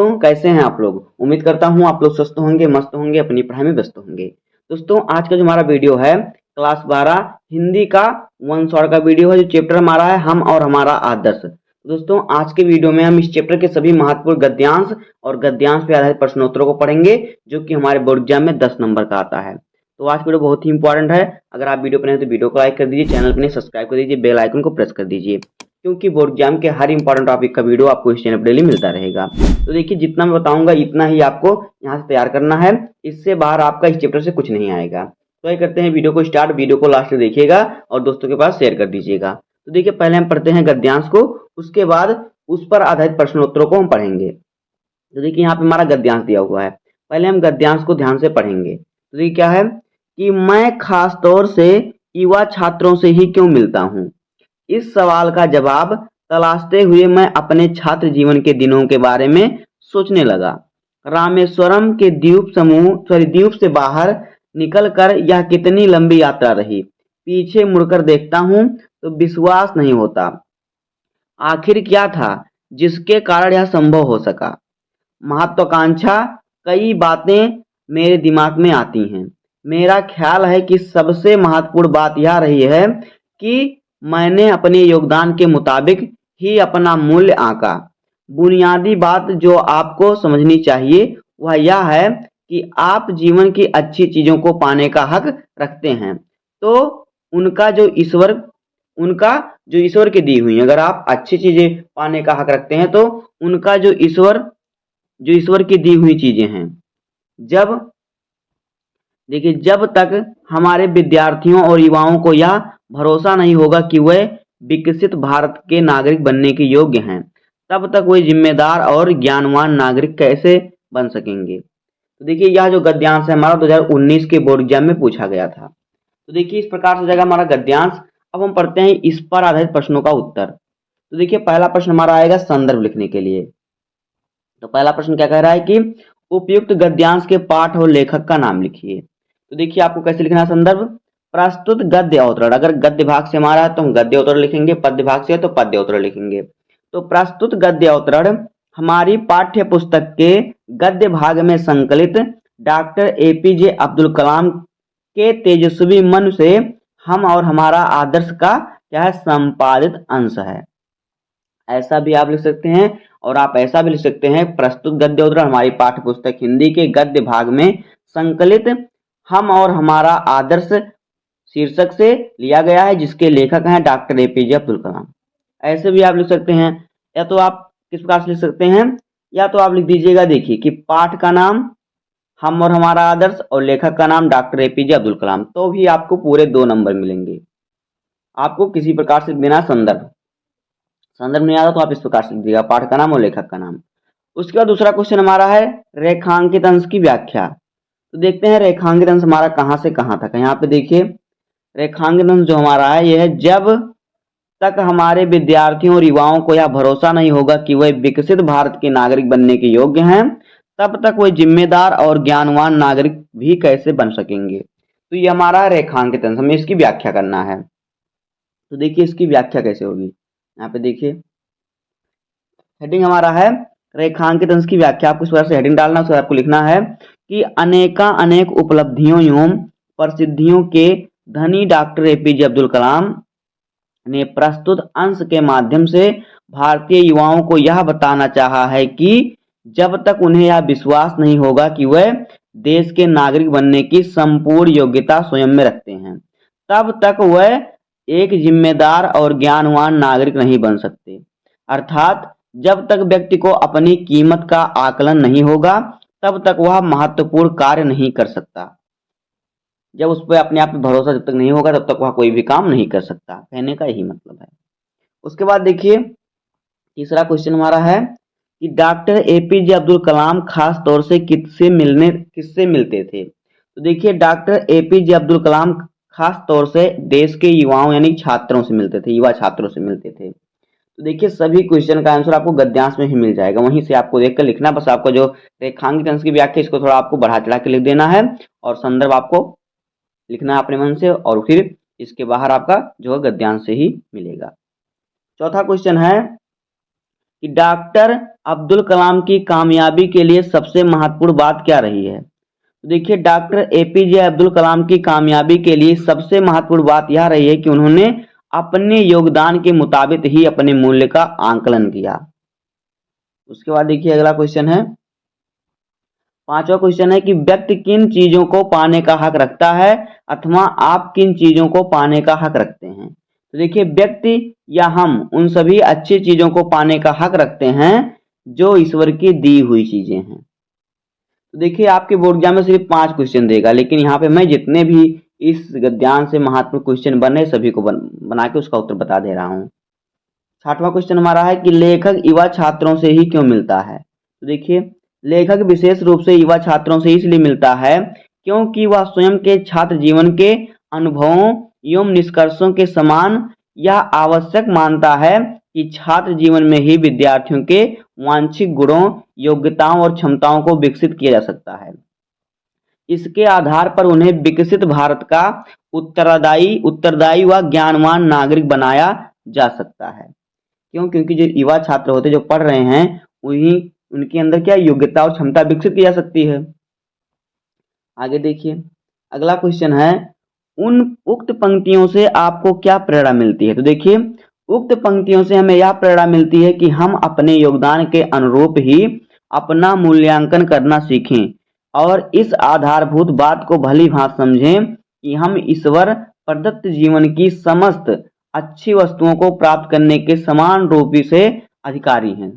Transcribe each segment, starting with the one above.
दोस्तों कैसे हैं आप लोग। उम्मीद करता हूं आप लोग स्वस्थ होंगे, मस्त होंगे, अपनी पढ़ाई में व्यस्त होंगे। दोस्तों आज का जो हमारा वीडियो है क्लास 12 हिंदी का 1 शॉर्ट का वीडियो है। जो चैप्टर हमारा है हम और हमारा आदर्श। दोस्तों आज के वीडियो में हम इस चैप्टर के सभी महत्वपूर्ण गद्यांश और गद्यांश पे आधारित प्रश्नोत्तरों को पढ़ेंगे जो कि हमारे बोर्ड एग्जाम में 10 नंबर का आता है। तो आज वीडियो बहुत ही इंपॉर्टेंट है। अगर आप वीडियो पर नए हैं तो वीडियो को लाइक कर दीजिए, चैनल पर नए सब्सक्राइब कर दीजिए, बेल आइकन को प्रेस कर दीजिए, क्योंकि बोर्ड एग्जाम के हर इंपॉर्टेंट टॉपिक का वीडियो आपको इस चैनल पर डेली मिलता रहेगा। तो देखिए जितना मैं बताऊंगा इतना ही आपको यहाँ से तैयार करना है, इससे बाहर आपका इस चैप्टर से कुछ नहीं आएगा। तो ये करते हैं वीडियो को स्टार्ट, वीडियो को लास्ट में देखिएगा और दोस्तों के पास शेयर कर दीजिएगा। तो देखिए पहले हम पढ़ते हैं गद्यांश को, उसके बाद उस पर आधारित प्रश्नोत्तरों को हम पढ़ेंगे। तो देखिए यहाँ पे हमारा गद्यांश दिया हुआ है, पहले हम गद्यांश को ध्यान से पढ़ेंगे। तो देखिए क्या है कि मैं खास तौर से युवा छात्रों से ही क्यों मिलता हूँ। इस सवाल का जवाब तलाशते हुए मैं अपने छात्र जीवन के दिनों के बारे में सोचने लगा। रामेश्वरम के द्वीप से बाहर निकलकर यह कितनी लंबी यात्रा रही। पीछे मुड़कर देखता हूँ तो विश्वास नहीं होता। आखिर क्या था जिसके कारण यह संभव हो सका। महत्वाकांक्षा कई बातें मेरे दिमाग में आती हैं। मेरा ख्याल है कि सबसे महत्वपूर्ण बात यह रही है कि मैंने अपने योगदान के मुताबिक ही अपना मूल्य आंका। बुनियादी बात जो आपको समझनी चाहिए वह यह है कि आप जीवन की अच्छी चीजों को पाने का हक रखते हैं, तो उनका जो ईश्वर की दी हुई, अगर आप अच्छी चीजें पाने का हक रखते हैं तो उनका जो ईश्वर की दी हुई चीजें हैं। जब तक हमारे विद्यार्थियों और युवाओं को यह भरोसा नहीं होगा कि वे विकसित भारत के नागरिक बनने के योग्य हैं, तब तक वे जिम्मेदार और ज्ञानवान नागरिक कैसे बन सकेंगे। तो देखिए यह जो गद्यांश है हमारा 2019 के बोर्ड एग्जाम में पूछा गया था। तो देखिए इस प्रकार से जाएगा हमारा गद्यांश। अब हम पढ़ते हैं इस पर आधारित प्रश्नों का उत्तर। तो देखिए पहला प्रश्न हमारा आएगा संदर्भ लिखने के लिए। तो पहला प्रश्न क्या कह रहा है कि उपयुक्त गद्यांश के पाठ और लेखक का नाम लिखिए। तो देखिए आपको कैसे लिखना है संदर्भ। प्रस्तुत गद्य अवतरण, अगर गद्य भाग से हमारा है तो हम गद्य अवतरण लिखेंगे, पद्य भाग से है तो पद्य अवतरण लिखेंगे। तो प्रस्तुत गद्य अवतरण हमारी पाठ्य पुस्तक के गद्य भाग में संकलित डॉक्टर एपीजे अब्दुल कलाम के तेजस्वी मन से हम और हमारा आदर्श का क्या है संपादित अंश है। ऐसा भी आप लिख सकते हैं और आप ऐसा भी लिख सकते हैं प्रस्तुत गद्य अवतरण हमारी पाठ्य पुस्तक हिंदी के गद्य भाग में संकलित हम और हमारा आदर्श शीर्षक से लिया गया है, जिसके लेखक हैं डॉक्टर एपीजे अब्दुल कलाम। ऐसे भी आप लिख सकते हैं, या तो आप किस प्रकार से लिख सकते हैं, या तो आप लिख दीजिएगा देखिए कि पाठ का नाम हम और हमारा आदर्श और लेखक का नाम डॉक्टर एपीजे अब्दुल कलाम, तो भी आपको पूरे 2 नंबर मिलेंगे। आपको किसी प्रकार से बिना संदर्भ नहीं आता तो आप इस प्रकार से लिख दीजिएगा पाठ का नाम और लेखक का नाम। उसके बाद दूसरा क्वेश्चन हमारा है रेखांकित अंश की व्याख्या। तो देखते हैं रेखांकित अंश हमारा कहां से कहां तक है। यहाँ पे देखिए रेखांकित अंश जो हमारा है यह है जब तक हमारे विद्यार्थियों और युवाओं को यह भरोसा नहीं होगा कि वे विकसित भारत के नागरिक बनने के योग्य हैं, तब तक वे जिम्मेदार और ज्ञानवान नागरिक भी कैसे बन सकेंगे। तो ये हमारा रेखांकित अंश, हमें इसकी व्याख्या करना है। तो देखिए इसकी व्याख्या कैसे होगी। यहाँ पे देखिए हेडिंग हमारा है रेखांकित अंश की व्याख्या। आपको इस प्रकार से हेडिंग डालना, उसके आपको लिखना है कि अनेक उपलब्धियों एवं प्रसिद्धियों के धनी डॉक्टर एपीजे अब्दुल कलाम ने प्रस्तुत अंश के माध्यम से भारतीय युवाओं को यह बताना चाहा है कि जब तक उन्हें यह विश्वास नहीं होगा कि वह देश के नागरिक बनने की संपूर्ण योग्यता स्वयं में रखते हैं, तब तक वह एक जिम्मेदार और ज्ञानवान नागरिक नहीं बन सकते। अर्थात जब तक व्यक्ति को अपनी कीमत का आकलन नहीं होगा तब तक वह महत्वपूर्ण कार्य नहीं कर सकता। जब उस पर अपने आप पे भरोसा जब तक नहीं होगा तब तक वह कोई भी काम नहीं कर सकता, कहने का यही मतलब है। उसके बाद देखिए तीसरा क्वेश्चन हमारा है कि डॉक्टर एपीजे अब्दुल कलाम खास तौर से किससे मिलते थे। तो देखिए डॉक्टर एपीजे अब्दुल कलाम खास तौर से देश के युवाओं यानी छात्रों से मिलते थे, युवा छात्रों से मिलते थे। तो देखिए सभी क्वेश्चन का आंसर आपको गद्यांश में ही मिल जाएगा, वहीं से आपको देखकर लिखना। बस आपको जो रेखांकित अंश की व्याख्या इसको थोड़ा आपको बढ़ा चढ़ा के लिख देना है और संदर्भ आपको लिखना है अपने मन से, और फिर इसके बाहर आपका जो है गद्यांश से ही मिलेगा। चौथा क्वेश्चन है कि डॉक्टर अब्दुल कलाम की कामयाबी के लिए सबसे महत्वपूर्ण बात क्या रही है। तो देखिए डॉक्टर एपीजे अब्दुल कलाम की कामयाबी के लिए सबसे महत्वपूर्ण बात यह रही है कि उन्होंने अपने योगदान के मुताबिक ही अपने मूल्य का आंकलन किया। उसके बाद देखिए अगला क्वेश्चन है, पांचवा क्वेश्चन है कि व्यक्ति किन चीजों को पाने का हक रखता है अथवा आप किन चीजों को पाने का हक रखते हैं। तो देखिए व्यक्ति या हम उन सभी अच्छी चीजों को पाने का हक रखते हैं जो ईश्वर की दी हुई चीजें हैं। तो देखिए आपके बोर्ड एग्जाम में सिर्फ 5 क्वेश्चन देगा, लेकिन यहाँ पे मैं जितने भी इस गद्यांश से महत्वपूर्ण क्वेश्चन बने सभी को बना के उसका उत्तर बता दे रहा हूँ। 6वां क्वेश्चन हमारा है कि लेखक युवा छात्रों से ही क्यों मिलता है। तो देखिए लेखक विशेष रूप से युवा छात्रों से इसलिए मिलता है क्योंकि वह स्वयं के छात्र जीवन के अनुभवों एवं निष्कर्षों के समान यह आवश्यक मानता है कि छात्र जीवन में ही विद्यार्थियों के वांछित गुणों, योग्यताओं और क्षमताओं को विकसित किया जा सकता है। इसके आधार पर उन्हें विकसित भारत का उत्तरदायी व ज्ञानवान नागरिक बनाया जा सकता है। क्यों? क्योंकि जो युवा छात्र होते जो पढ़ रहे हैं वही उनके अंदर क्या योग्यता और क्षमता विकसित की जा सकती है। आगे देखिए अगला क्वेश्चन है, उन उक्त पंक्तियों से आपको क्या प्रेरणा मिलती है। तो देखिए उक्त पंक्तियों से हमें यह प्रेरणा मिलती है कि हम अपने योगदान के अनुरूप ही अपना मूल्यांकन करना सीखें और इस आधारभूत बात को भली भांति समझें कि हम ईश्वर प्रदत्त जीवन की समस्त अच्छी वस्तुओं को प्राप्त करने के समान रूप से अधिकारी हैं।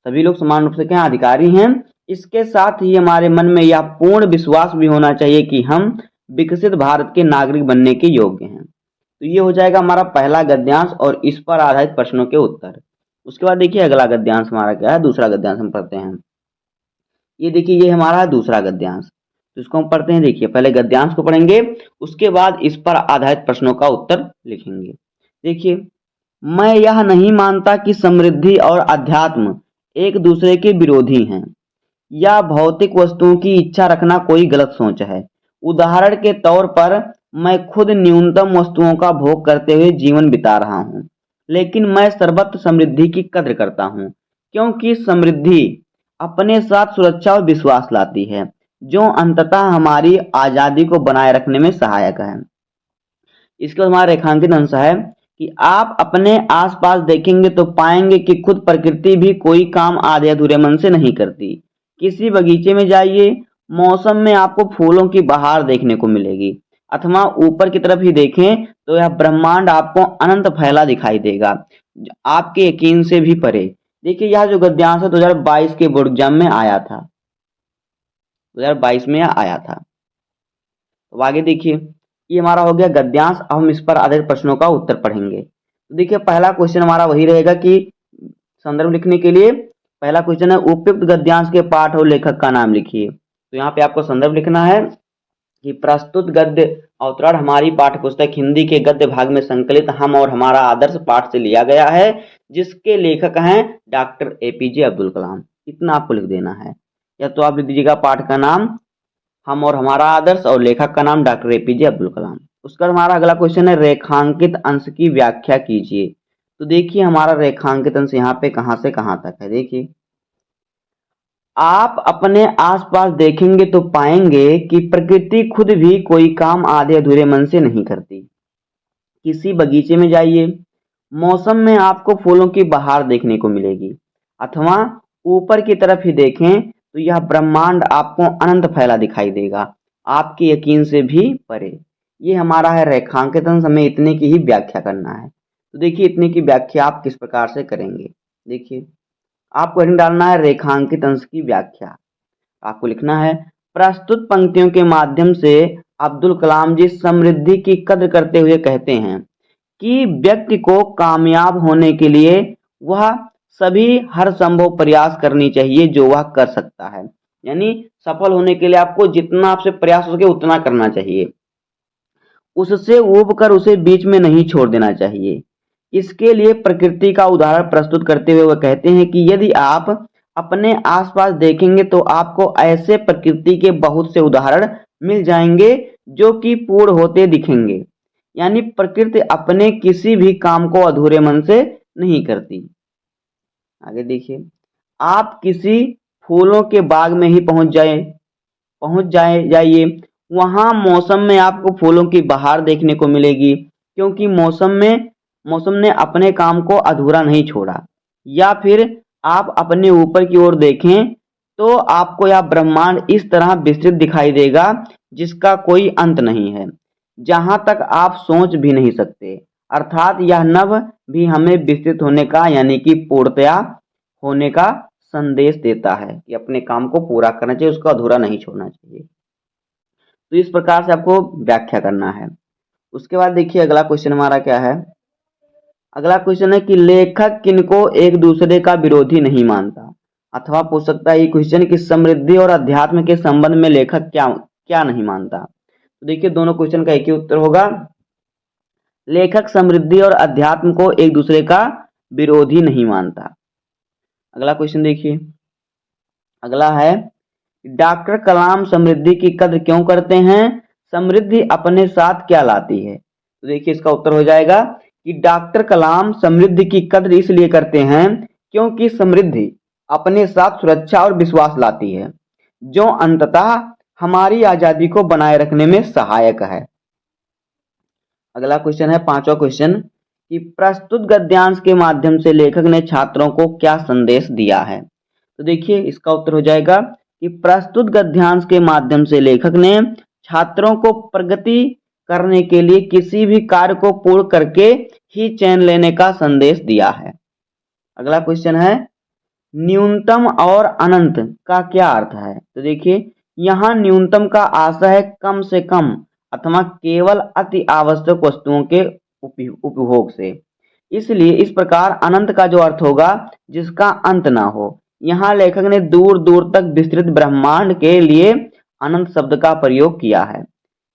सभी लोग समान रूप से क्या अधिकारी हैं। इसके साथ ही हमारे मन में यह पूर्ण विश्वास भी होना चाहिए कि हम विकसित भारत के नागरिक बनने के योग्य हैं। तो ये हो जाएगा हमारा पहला गद्यांश और इस पर आधारित प्रश्नों के उत्तर। उसके बाद देखिए अगला गद्यांश हमारा क्या है, दूसरा गद्यांश हम पढ़ते हैं। ये देखिए ये हमारा है दूसरा गद्यांश, तो इसको हम पढ़ते हैं। देखिए पहले गद्यांश को पढ़ेंगे उसके बाद इस पर आधारित प्रश्नों का उत्तर लिखेंगे। देखिए मैं यह नहीं मानता कि समृद्धि और अध्यात्म एक दूसरे के विरोधी हैं या भौतिक वस्तुओं की इच्छा रखना कोई गलत सोच है। उदाहरण के तौर पर मैं खुद न्यूनतम वस्तुओं का भोग करते हुए जीवन बिता रहा हूँ, लेकिन मैं सर्वत्र समृद्धि की कद्र करता हूँ क्योंकि समृद्धि अपने साथ सुरक्षा और विश्वास लाती है जो अंततः हमारी आजादी को बनाए रखने में सहायक है। इसके बाद हमारा रेखांकित अंश है कि आप अपने आसपास देखेंगे तो पाएंगे कि खुद प्रकृति भी कोई काम आधे अधूरे मन से नहीं करती। किसी बगीचे में जाइए, मौसम में आपको फूलों की बहार देखने को मिलेगी अथवा ऊपर की तरफ ही देखें तो यह ब्रह्मांड आपको अनंत फैला दिखाई देगा, आपके यकीन से भी परे। देखिए यह जो गद्यांश है 2022 के बोर्ड एग्जाम में आया था, 2022 में आया था। तो आगे देखिए ये हमारा हो गया गद्यांश। अब हम इस पर आधारित प्रश्नों का उत्तर पढ़ेंगे। तो देखिए पहला क्वेश्चन हमारा वही रहेगा कि संदर्भ लिखने के लिए पहला क्वेश्चन है उपयुक्त गद्यांश के पाठ और लेखक का नाम लिखिए। तो यहाँ पे आपको संदर्भ लिखना है कि प्रस्तुत गद्य अवतरण हमारी पाठ्य पुस्तक हिंदी के गद्य भाग में संकलित हम और हमारा आदर्श पाठ से लिया गया है, जिसके लेखक हैं डॉक्टर एपीजे अब्दुल कलाम। इतना आपको लिख देना है, या तो आप लिख दीजिएगा पाठ का नाम हम और हमारा आदर्श और लेखक का नाम डॉक्टर एपीजे अब्दुल कलाम। उसका हमारा अगला क्वेश्चन है रेखांकित अंश की व्याख्या कीजिए। तो देखिए हमारा रेखांकित अंश यहाँ पे कहाँ से कहाँ तक है। देखिए आप अपने आसपास देखेंगे तो पाएंगे कि प्रकृति खुद भी कोई काम आधे अधूरे मन से नहीं करती। किसी बगीचे में जाइए, मौसम में आपको फूलों की बहार देखने को मिलेगी अथवा ऊपर की तरफ ही देखें तो यह ब्रह्मांड आपको अनंत फैला दिखाई देगा, आपके यकीन से भी परे। ये हमारा है रेखांकित अंश, हमें इतने की ही व्याख्या करना है। तो देखिए इतने की व्याख्या आप किस प्रकार से करेंगे। देखिए आपको हेडिंग डालना है रेखांकित अंश की व्याख्या। आपको लिखना है प्रस्तुत पंक्तियों के माध्यम से अब्दुल कलाम जी समृद्धि की कद्र करते हुए कहते हैं कि व्यक्ति को कामयाब होने के लिए वह सभी हर संभव प्रयास करनी चाहिए जो वह कर सकता है। यानी सफल होने के लिए आपको जितना आपसे प्रयास हो सके उतना करना चाहिए, उससे ऊब कर उसे बीच में नहीं छोड़ देना चाहिए। इसके लिए प्रकृति का उदाहरण प्रस्तुत करते हुए वह कहते हैं कि यदि आप अपने आसपास देखेंगे तो आपको ऐसे प्रकृति के बहुत से उदाहरण मिल जाएंगे जो कि पूर्ण होते दिखेंगे। यानी प्रकृति अपने किसी भी काम को अधूरे मन से नहीं करती। आगे देखिए, आप किसी फूलों के बाग में ही जाइए, वहां मौसम में आपको फूलों की बहार देखने को मिलेगी, क्योंकि मौसम ने अपने काम को अधूरा नहीं छोड़ा। या फिर आप अपने ऊपर की ओर देखें तो आपको यह ब्रह्मांड इस तरह विस्तृत दिखाई देगा जिसका कोई अंत नहीं है, जहां तक आप सोच भी नहीं सकते। अर्थात यह नभ भी हमें विस्तृत होने का यानी कि पूर्णतया होने का संदेश देता है कि अपने काम को पूरा करना चाहिए, उसको अधूरा नहीं छोड़ना चाहिए। तो इस प्रकार से आपको व्याख्या करना है। उसके बाद देखिए अगला क्वेश्चन हमारा क्या है। अगला क्वेश्चन है कि लेखक किनको एक दूसरे का विरोधी नहीं मानता, अथवा पूछ सकता है ये क्वेश्चन कि समृद्धि और अध्यात्म के संबंध में लेखक क्या क्या नहीं मानता। तो देखिए दोनों क्वेश्चन का एक ही उत्तर होगा, लेखक समृद्धि और अध्यात्म को एक दूसरे का विरोधी नहीं मानता। अगला क्वेश्चन देखिए, अगला है डॉक्टर कलाम समृद्धि की कद्र क्यों करते हैं, समृद्धि अपने साथ क्या लाती है। तो देखिए इसका उत्तर हो जाएगा कि डॉक्टर कलाम समृद्धि की कद्र इसलिए करते हैं क्योंकि समृद्धि अपने साथ सुरक्षा और विश्वास लाती है, जो अंततः हमारी आजादी को बनाए रखने में सहायक है। अगला क्वेश्चन है पांचवा क्वेश्चन कि प्रस्तुत गद्यांश के माध्यम से लेखक ने छात्रों को क्या संदेश दिया है। तो देखिए इसका उत्तर हो जाएगा कि प्रस्तुत गद्यांश के माध्यम से लेखक ने छात्रों को प्रगति करने के लिए किसी भी कार्य को पूर्ण करके ही चैन लेने का संदेश दिया है। अगला क्वेश्चन है न्यूनतम और अनंत का क्या अर्थ है। तो देखिए यहाँ न्यूनतम का आशय है कम से कम अथवा केवल अति आवश्यक वस्तुओं के उपभोग से, इसलिए इस प्रकार अनंत का जो अर्थ होगा जिसका अंत ना हो। यहाँ लेखक ने दूर दूर तक विस्तृत ब्रह्मांड के लिए अनंत शब्द का प्रयोग किया है।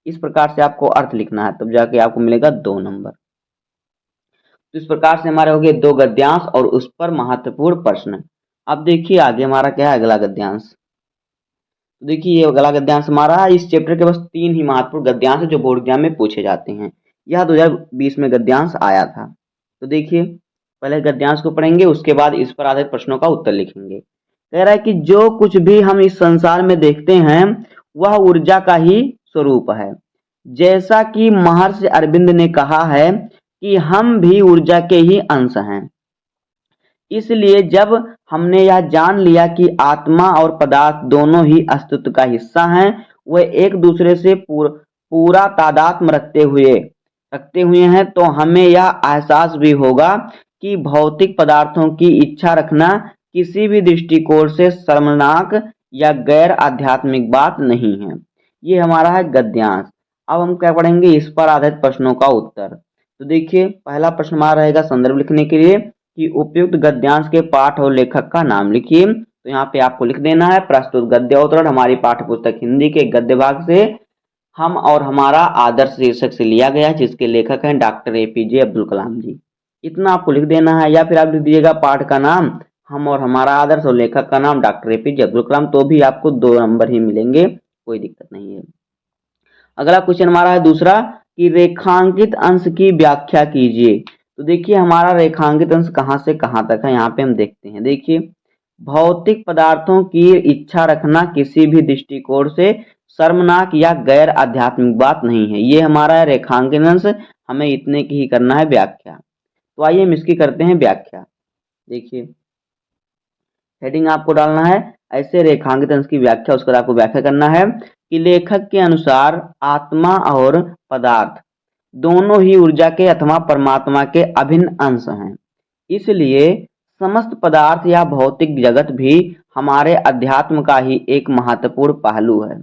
इस प्रकार से आपको अर्थ लिखना है, तब जाके आपको मिलेगा 2 नंबर। तो इस प्रकार से हमारे हो गए 2 गद्यांश और उस पर महत्वपूर्ण प्रश्न। अब देखिए आगे हमारा क्या है अगला गद्यांश। तो देखिए ये अगला गद्यांश हमारा इस चैप्टर के बस 3 ही महत्वपूर्ण गद्यांश है जो बोर्ड एग्जाम में पूछे जाते हैं। यह 2020 में गद्यांश आया था। तो देखिए पहले गद्यांश को पढ़ेंगे, उसके बाद इस पर आधारित प्रश्नों का उत्तर लिखेंगे। कह रहा है कि जो कुछ भी हम इस संसार में देखते हैं वह ऊर्जा का ही स्वरूप है। जैसा कि महर्षि अरविंद ने कहा है कि हम भी ऊर्जा के ही अंश हैं। इसलिए जब हमने यह जान लिया कि आत्मा और पदार्थ दोनों ही अस्तित्व का हिस्सा हैं, वे एक दूसरे से पूरा तादात्म्य रखते हुए हैं, तो हमें यह एहसास भी होगा कि भौतिक पदार्थों की इच्छा रखना किसी भी दृष्टिकोण से शर्मनाक या गैर आध्यात्मिक बात नहीं है। ये हमारा है गद्यांश। अब हम क्या पढ़ेंगे, इस पर आधारित प्रश्नों का उत्तर। तो देखिए पहला प्रश्न हमारा रहेगा संदर्भ लिखने के लिए कि उपयुक्त गद्यांश के पाठ और लेखक का नाम लिखिए। तो यहाँ पे आपको लिख देना है प्रस्तुत गद्योद्धरण हमारी पाठ्य पुस्तक हिंदी के गद्य भाग से हम और हमारा आदर्श शीर्षक से लिया गया है, जिसके लेखक हैं डॉक्टर एपीजे अब्दुल कलाम जी। इतना आपको लिख देना है, या फिर आप लिख दीजिएगा पाठ का नाम हम और हमारा आदर्श और लेखक का नाम डॉक्टर एपीजे अब्दुल कलाम, तो भी आपको 2 नंबर ही मिलेंगे, कोई दिक्कत नहीं है। अगला क्वेश्चन हमारा है दूसरा कि रेखांकित अंश की व्याख्या कीजिए। तो देखिए हमारा रेखांकित अंश कहाँ से कहाँ तक है, यहाँ पे हम देखते हैं। देखिए भौतिक पदार्थों की इच्छा रखना किसी भी दृष्टिकोण से शर्मनाक या गैर आध्यात्मिक बात नहीं है। ये हमारा रेखांकित अंश, हमें इतने की ही करना है व्याख्या। तो आइए हम इसकी करते हैं व्याख्या। देखिए हेडिंग आपको डालना है ऐसे रेखांकित अंश की व्याख्या, उसका आपको व्याख्या करना है कि लेखक के अनुसार आत्मा और पदार्थ दोनों ही ऊर्जा के अथवा परमात्मा के अभिन्न अंश हैं। इसलिए समस्त पदार्थ या भौतिक जगत भी हमारे अध्यात्म का ही एक महत्वपूर्ण पहलू है।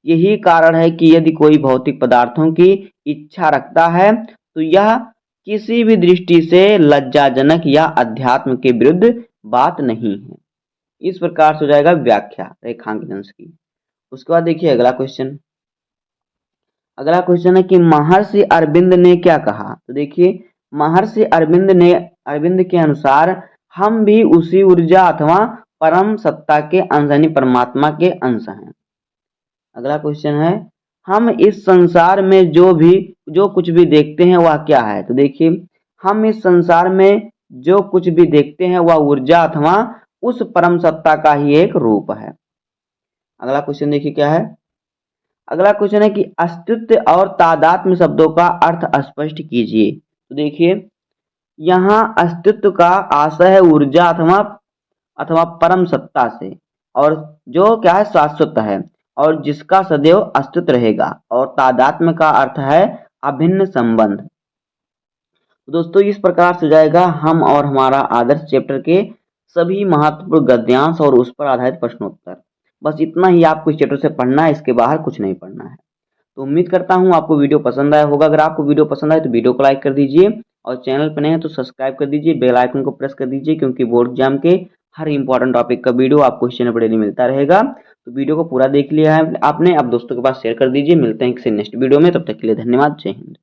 यही कारण है कि यदि कोई भौतिक पदार्थों की इच्छा रखता है तो यह किसी भी दृष्टि से लज्जाजनक या अध्यात्म के विरुद्ध बात नहीं है। इस प्रकार से हो जाएगा व्याख्या रेखांकित अंश की। उसके बाद देखिए अगला क्वेश्चन। अगला क्वेश्चन है कि महर्षि अरविंद ने क्या कहा। तो देखिए महर्षि अरविंद के अनुसार हम भी उसी ऊर्जा अथवा परम सत्ता के अंश यानी परमात्मा के अंश हैं। अगला क्वेश्चन है हम इस संसार में जो कुछ भी देखते हैं वह क्या है। तो देखिए हम इस संसार में जो कुछ भी देखते हैं वह ऊर्जा अथवा उस परम सत्ता का ही एक रूप है। अगला क्वेश्चन देखिए क्या है। अगला क्वेश्चन है कि अस्तित्व और तादात्म्य शब्दों का अर्थ स्पष्ट कीजिए। तो देखिए यहाँ अस्तित्व का आशय है ऊर्जा अथवा अथवा परम सत्ता से, और जो क्या है शाश्वत है और जिसका सदैव अस्तित्व रहेगा, और तादात्म्य का अर्थ है अभिन्न संबंध। तो दोस्तों इस प्रकार से जाएगा हम और हमारा आदर्श चैप्टर के सभी महत्वपूर्ण गद्यांश और उस पर आधारित प्रश्नोत्तर। बस इतना ही आपको इस चैप्टर से पढ़ना है, इसके बाहर कुछ नहीं पढ़ना है। तो उम्मीद करता हूँ आपको वीडियो पसंद आया होगा। अगर आपको वीडियो पसंद आए तो वीडियो को लाइक कर दीजिए, और चैनल पर नए हैं तो सब्सक्राइब कर दीजिए, बेल आइकन को प्रेस कर दीजिए, क्योंकि बोर्ड एग्जाम के हर इंपॉर्टेंट टॉपिक का वीडियो आपको इस चैनल पर डेली मिलता रहेगा। तो वीडियो को पूरा देख लिया है आपने, अब दोस्तों के पास शेयर कर दीजिए। मिलते हैं किसी नेक्स्ट वीडियो में, तब तक के लिए धन्यवाद। जय हिंद।